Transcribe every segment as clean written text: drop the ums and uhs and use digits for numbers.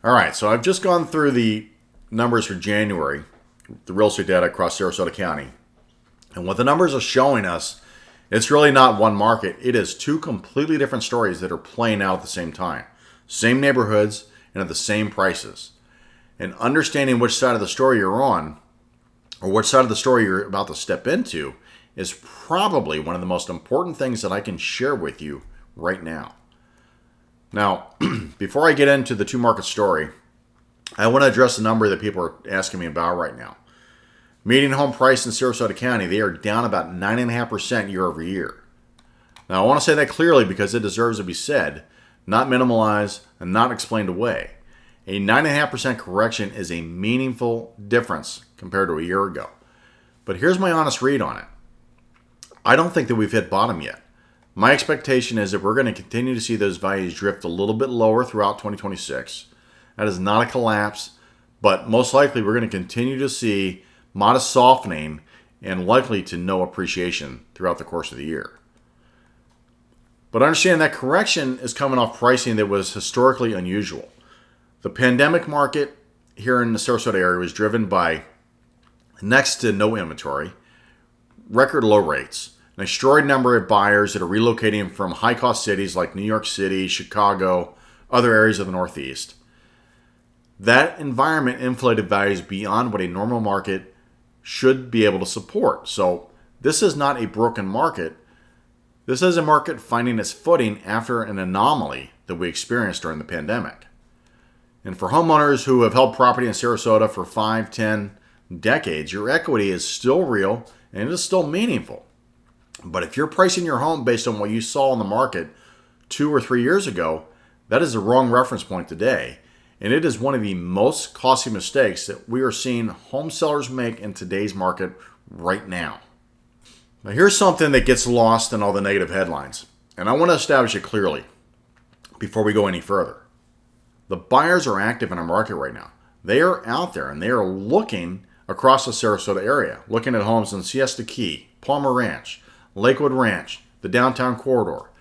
All right, so I've just gone through the numbers for January, the real estate data across Sarasota County. And what the numbers are showing us, it's really not one market. It is two completely different stories that are playing out at the same time. Same neighborhoods and at the same prices. And understanding which side of the story you're on, or which side of the story you're about to step into, is probably one of the most important things that I can share with you right now. Now, before I get into the two market story, I want to address the number that people are asking me about right now. Median home price in Sarasota County, they are down about 9.5% year over year. Now, I want to say that clearly because it deserves to be said, not minimalized and not explained away. A 9.5% correction is a meaningful difference compared to a year ago. But here's my honest read on it. I don't think that we've hit bottom yet. My expectation is that we're going to continue to see those values drift a little bit lower throughout 2026. That is not a collapse, but most likely we're going to continue to see modest softening and likely to no appreciation throughout the course of the year. But understand that correction is coming off pricing that was historically unusual. The pandemic market here in the Sarasota area was driven by next to no inventory, record low rates, an extraordinary number of buyers that are relocating from high-cost cities like New York City, Chicago, other areas of the Northeast. That environment inflated values beyond what a normal market should be able to support. So this is not a broken market. This is a market finding its footing after an anomaly that we experienced during the pandemic. And for homeowners who have held property in Sarasota for 5, 10 decades, your equity is still real and it is still meaningful. But if you're pricing your home based on what you saw in the market 2 or 3 years ago, that is the wrong reference point today. And it is one of the most costly mistakes that we are seeing home sellers make in today's market right now. Now, here's something that gets lost in all the negative headlines. And I want to establish it clearly before we go any further. The buyers are active in our market right now. They are out there and they are looking across the Sarasota area, looking at homes in Siesta Key, Palmer Ranch, Lakewood Ranch, the downtown corridor,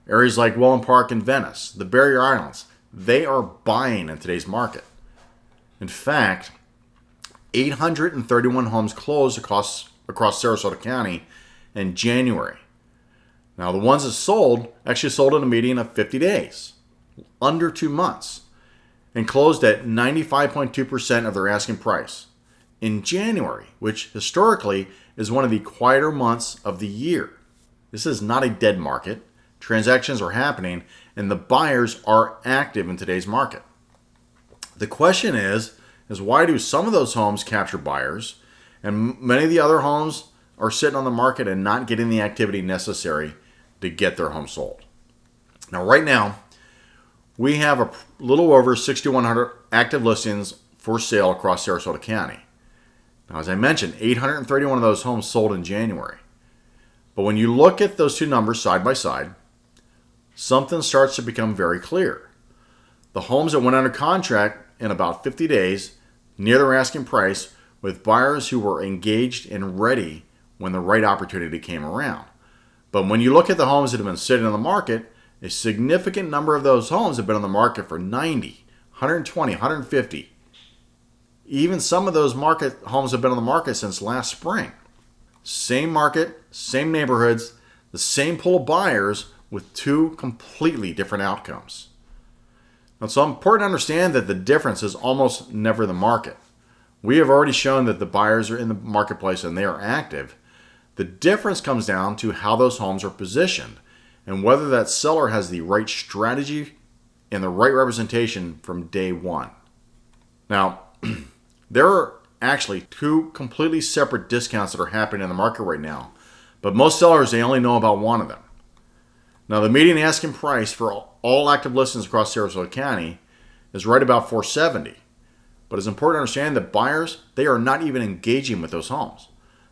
areas like Welland Park and Venice, the Barrier Islands. They are buying in today's market. In fact, 831 homes closed across Sarasota County in January. Now, the ones that sold actually sold in a median of 50 days, under 2 months, and closed at 95.2% of their asking price in January, which historically is one of the quieter months of the year. This is not a dead market. Transactions are happening, and the buyers are active in today's market. The question is why do some of those homes capture buyers, and many of the other homes are sitting on the market and not getting the activity necessary to get their home sold? Now, right now, we have a little over 6,100 active listings for sale across Sarasota County. Now, as I mentioned, 831 of those homes sold in January. But when you look at those two numbers side by side, something starts to become very clear. The homes that went under contract in about 50 days, near their asking price, with buyers who were engaged and ready when the right opportunity came around. But when you look at the homes that have been sitting on the market, a significant number of those homes have been on the market for 90, 120, 150. Even some of those homes have been on the market since last spring. Same market, same neighborhoods, the same pool of buyers with two completely different outcomes. Now, it's important to understand that the difference is almost never the market. We have already shown that the buyers are in the marketplace and they are active. The difference comes down to how those homes are positioned and whether that seller has the right strategy and the right representation from day one. Now, there are actually two completely separate discounts that are happening in the market right now, but most sellers, they only know about one of them. Now, the median asking price for all active listings across Sarasota County is right about $470. But it's important to understand that buyers, they are not even engaging with those homes.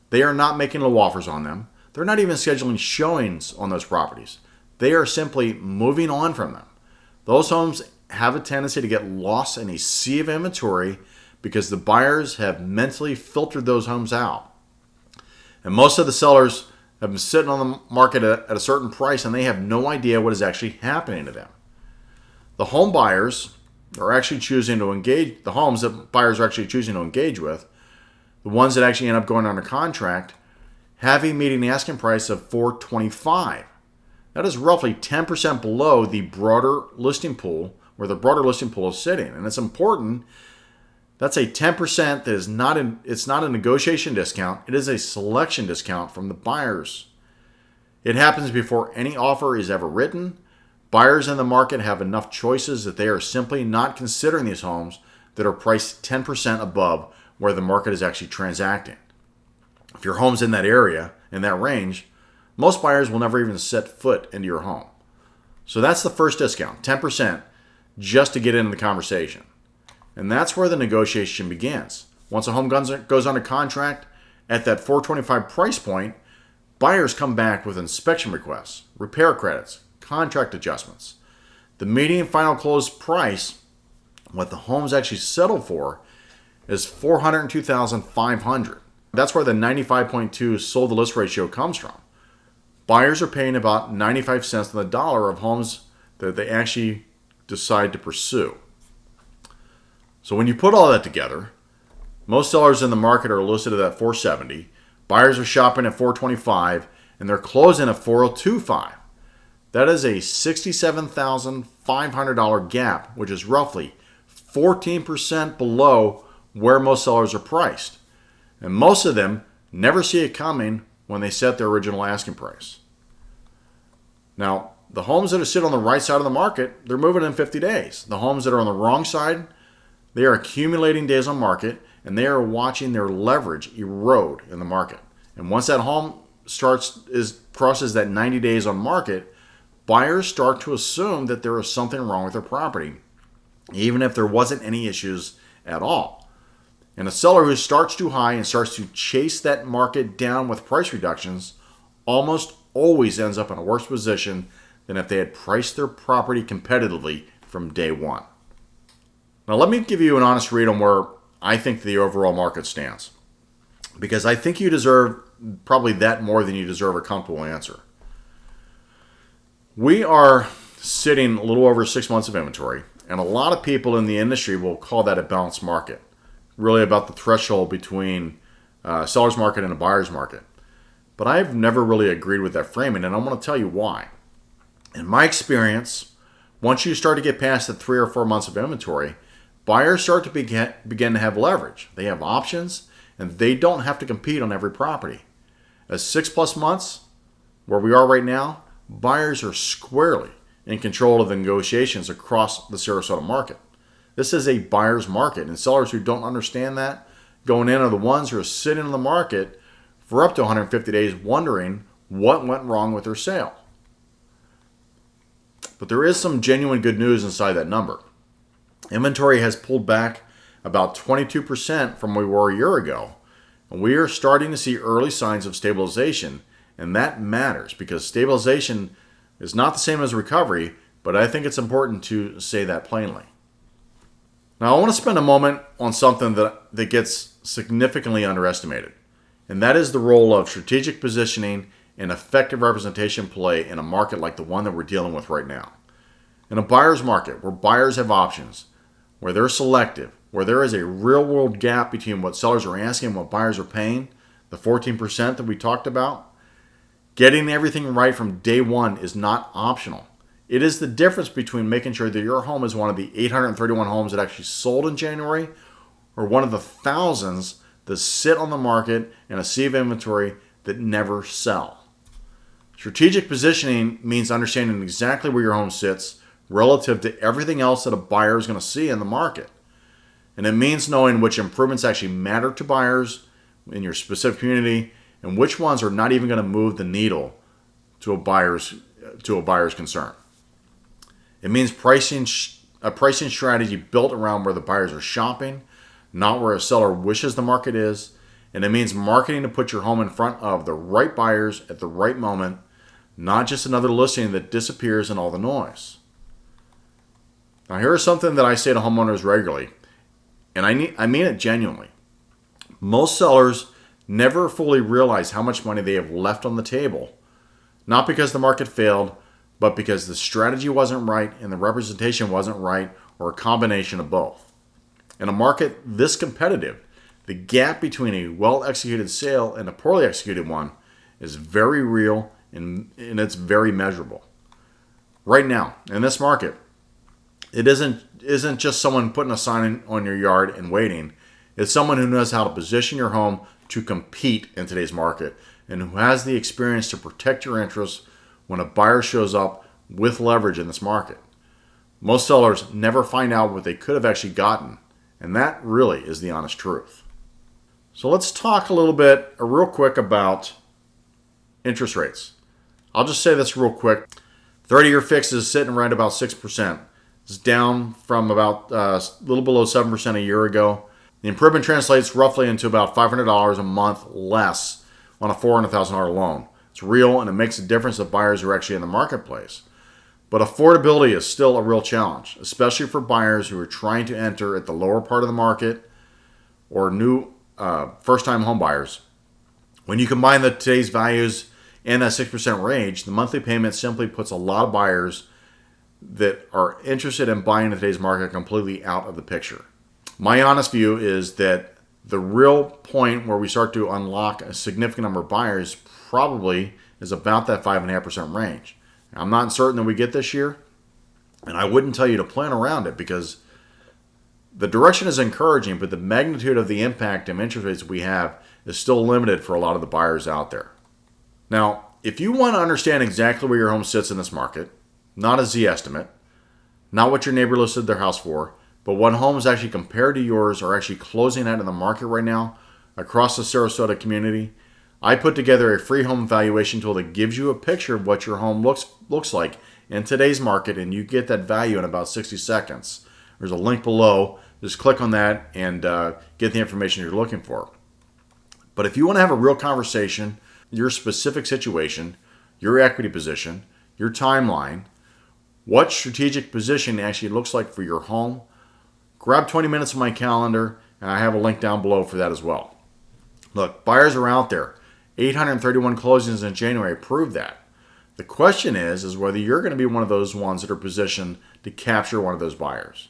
They are not making low offers on them. They're not even scheduling showings on those properties. They are simply moving on from them. Those homes have a tendency to get lost in a sea of inventory because the buyers have mentally filtered those homes out. And most of the sellers have been sitting on the market at a certain price and they have no idea what is actually happening to them. The home buyers, are actually choosing to engage, the homes that buyers are actually choosing to engage with, the ones that actually end up going under contract, have a median asking price of $425. That is roughly 10% below the broader listing pool, where the broader listing pool is sitting. And it's important. That's a 10% that is not it's not a negotiation discount. It is a selection discount from the buyers. It happens before any offer is ever written. Buyers in the market have enough choices that they are simply not considering these homes that are priced 10% above where the market is actually transacting. If your home's in that area, in that range, most buyers will never even set foot into your home. So that's the first discount, 10%, just to get into the conversation. And that's where the negotiation begins. Once a home goes under contract at that $425 price point, buyers come back with inspection requests, repair credits, contract adjustments. The median final close price, what the home's actually settled for, is $402,500. That's where the 95.2 sold to list ratio comes from. Buyers are paying about 95 cents on the dollar of homes that they actually decide to pursue. So when you put all that together, most sellers in the market are listed at that $470. Buyers are shopping at $425, and they're closing at $402.5. That is a $67,500 gap, which is roughly 14% below where most sellers are priced. And most of them never see it coming when they set their original asking price. Now, the homes that are sit on the right side of the market, they're moving in 50 days. The homes that are on the wrong side, they are accumulating days on market, and they are watching their leverage erode in the market. And once that home crosses that 90 days on market, buyers start to assume that there is something wrong with their property, even if there wasn't any issues at all. And a seller who starts too high and starts to chase that market down with price reductions almost always ends up in a worse position than if they had priced their property competitively from day one. Now, let me give you an honest read on where I think the overall market stands, because I think you deserve probably that more than you deserve a comfortable answer. We are sitting a little over 6 months of inventory, and a lot of people in the industry will call that a balanced market, really about the threshold between a seller's market and a buyer's market. But I've never really agreed with that framing, and I'm going to tell you why. In my experience, once you start to get past the 3 or 4 months of inventory, buyers start to begin to have leverage. They have options, and they don't have to compete on every property. At 6+ months, where we are right now, buyers are squarely in control of the negotiations across the Sarasota market. This is a buyer's market, and sellers who don't understand that going in are the ones who are sitting in the market for up to 150 days wondering what went wrong with their sale. But there is some genuine good news inside that number. Inventory has pulled back about 22% from where we were a year ago, and we are starting to see early signs of stabilization, and that matters because stabilization is not the same as recovery, but I think it's important to say that plainly. Now, I want to spend a moment on something that gets significantly underestimated, and that is the role of strategic positioning and effective representation play in a market like the one that we're dealing with right now. In a buyer's market where buyers have options, where they're selective, where there is a real-world gap between what sellers are asking and what buyers are paying, the 14% that we talked about, getting everything right from day one is not optional. It is the difference between making sure that your home is one of the 831 homes that actually sold in January or one of the thousands that sit on the market in a sea of inventory that never sell. Strategic positioning means understanding exactly where your home sits relative to everything else that a buyer is going to see in the market. And it means knowing which improvements actually matter to buyers in your specific community and which ones are not even going to move the needle to a buyer's concern. It means a pricing strategy built around where the buyers are shopping, not where a seller wishes the market is. And it means marketing to put your home in front of the right buyers at the right moment, not just another listing that disappears in all the noise. Now, here is something that I say to homeowners regularly, and I mean it genuinely. Most sellers never fully realize how much money they have left on the table, not because the market failed, but because the strategy wasn't right and the representation wasn't right, or a combination of both. In a market this competitive, the gap between a well-executed sale and a poorly executed one is very real and it's very measurable. Right now, in this market, it isn't just someone putting a sign on your yard and waiting. It's someone who knows how to position your home to compete in today's market and who has the experience to protect your interests when a buyer shows up with leverage in this market. Most sellers never find out what they could have actually gotten, and that really is the honest truth. So let's talk a little bit, real quick, about interest rates. I'll just say this real quick. 30-year fix is sitting right about 6%. It's down from about a little below 7% a year ago. The improvement translates roughly into about $500 a month less on a $400,000 loan. It's real, and it makes a difference to buyers who are actually in the marketplace. But affordability is still a real challenge, especially for buyers who are trying to enter at the lower part of the market or new first-time home buyers. When you combine today's values and that 6% range, the monthly payment simply puts a lot of buyers that are interested in buying in today's market completely out of the picture. My honest view is that the real point where we start to unlock a significant number of buyers probably is about that 5.5% range. I'm not certain that we get this year, and I wouldn't tell you to plan around it because the direction is encouraging, but the magnitude of the impact and interest rates we have is still limited for a lot of the buyers out there. Now, if you want to understand exactly where your home sits in this market, not a Z estimate, not what your neighbor listed their house for, but what homes actually compared to yours are actually closing at in the market right now across the Sarasota community, I put together a free home valuation tool that gives you a picture of what your home looks like in today's market, and you get that value in about 60 seconds. There's a link below. Just click on that and get the information you're looking for. But if you want to have a real conversation, your specific situation, your equity position, your timeline, what strategic position actually looks like for your home, grab 20 minutes of my calendar, and I have a link down below for that as well. Look, buyers are out there. 831 closings in January prove that. The question is whether you're going to be one of those ones that are positioned to capture one of those buyers.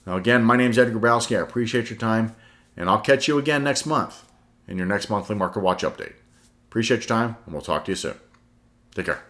Now again, my name is Grabowski. I appreciate your time, and I'll catch you again next month in your next monthly Market Watch update. Appreciate your time, and we'll talk to you soon. Take care.